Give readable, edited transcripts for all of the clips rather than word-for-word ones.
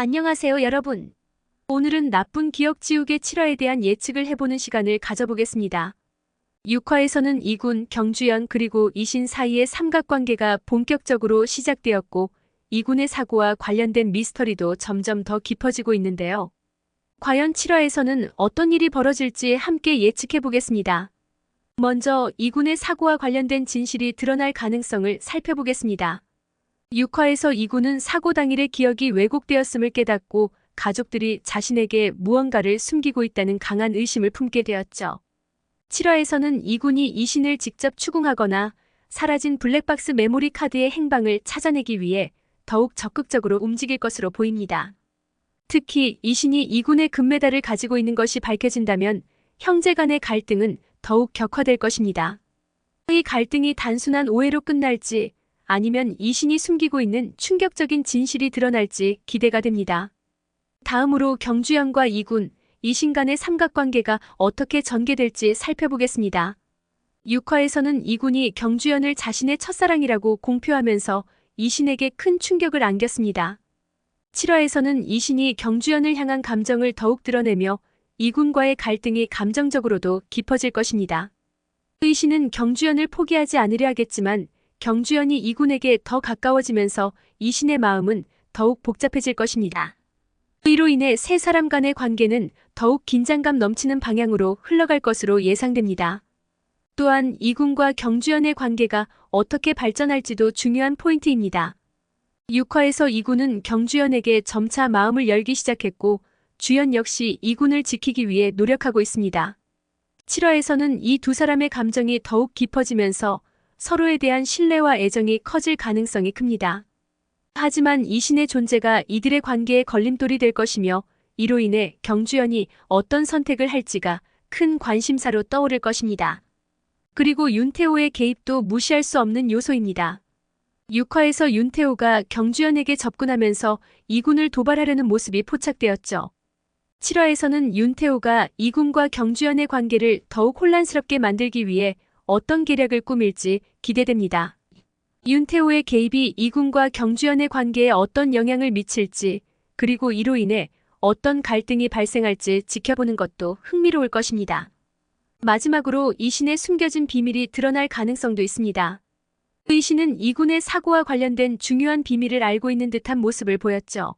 안녕하세요, 여러분. 오늘은 나쁜 기억 지우개 7화에 대한 예측을 해보는 시간을 가져보겠습니다. 6화에서는 이군, 경주연 그리고 이신 사이의 삼각관계가 본격적으로 시작되었고 이군의 사고와 관련된 미스터리도 점점 더 깊어지고 있는데요. 과연 7화에서는 어떤 일이 벌어질지 함께 예측해보겠습니다. 먼저 이군의 사고와 관련된 진실이 드러날 가능성을 살펴보겠습니다. 6화에서 이군은 사고 당일의 기억이 왜곡되었음을 깨닫고 가족들이 자신에게 무언가를 숨기고 있다는 강한 의심을 품게 되었죠. 7화에서는 이군이 이신을 직접 추궁하거나 사라진 블랙박스 메모리 카드의 행방을 찾아내기 위해 더욱 적극적으로 움직일 것으로 보입니다. 특히 이신이 이군의 금메달을 가지고 있는 것이 밝혀진다면 형제 간의 갈등은 더욱 격화될 것입니다. 이 갈등이 단순한 오해로 끝날지 아니면 이신이 숨기고 있는 충격적인 진실이 드러날지 기대가 됩니다. 다음으로 경주연과 이군, 이신 간의 삼각관계가 어떻게 전개될지 살펴보겠습니다. 6화에서는 이군이 경주연을 자신의 첫사랑이라고 공표하면서 이신에게 큰 충격을 안겼습니다. 7화에서는 이신이 경주연을 향한 감정을 더욱 드러내며 이군과의 갈등이 감정적으로도 깊어질 것입니다. 이신은 경주연을 포기하지 않으려 하겠지만 경주연이 이군에게 더 가까워지면서 이신의 마음은 더욱 복잡해질 것입니다. 이로 인해 세 사람 간의 관계는 더욱 긴장감 넘치는 방향으로 흘러갈 것으로 예상됩니다. 또한 이군과 경주연의 관계가 어떻게 발전할지도 중요한 포인트입니다. 6화에서 이군은 경주연에게 점차 마음을 열기 시작했고 주연 역시 이군을 지키기 위해 노력하고 있습니다. 7화에서는 이 두 사람의 감정이 더욱 깊어지면서 서로에 대한 신뢰와 애정이 커질 가능성이 큽니다. 하지만 이신의 존재가 이들의 관계에 걸림돌이 될 것이며 이로 인해 경주연이 어떤 선택을 할지가 큰 관심사로 떠오를 것입니다. 그리고 윤태호의 개입도 무시할 수 없는 요소입니다. 6화에서 윤태호가 경주연에게 접근하면서 이군을 도발하려는 모습이 포착되었죠. 7화에서는 윤태호가 이군과 경주연의 관계를 더욱 혼란스럽게 만들기 위해 어떤 계략을 꾸밀지 기대됩니다. 윤태호의 개입이 이군과 경주연의 관계에 어떤 영향을 미칠지 그리고 이로 인해 어떤 갈등이 발생할지 지켜보는 것도 흥미로울 것입니다. 마지막으로 이신의 숨겨진 비밀이 드러날 가능성도 있습니다. 이신은 이군의 사고와 관련된 중요한 비밀을 알고 있는 듯한 모습을 보였죠.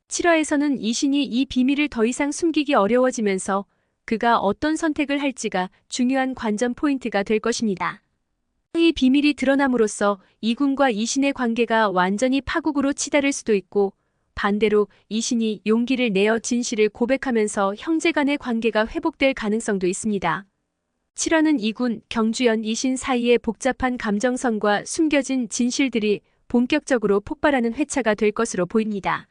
7화에서는 이신이 이 비밀을 더 이상 숨기기 어려워지면서 그가 어떤 선택을 할지가 중요한 관전 포인트가 될 것입니다. 이 비밀이 드러남으로써 이군과 이신의 관계가 완전히 파국으로 치달을 수도 있고 반대로 이신이 용기를 내어 진실을 고백하면서 형제 간의 관계가 회복될 가능성도 있습니다. 7화는 이군, 경주연, 이신 사이의 복잡한 감정선과 숨겨진 진실들이 본격적으로 폭발하는 회차가 될 것으로 보입니다.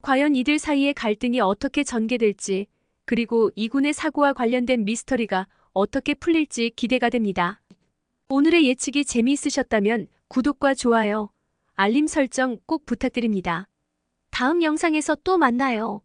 과연 이들 사이의 갈등이 어떻게 전개될지 그리고 이군의 사고와 관련된 미스터리가 어떻게 풀릴지 기대가 됩니다. 오늘의 예측이 재미있으셨다면 구독과 좋아요, 알림 설정 꼭 부탁드립니다. 다음 영상에서 또 만나요.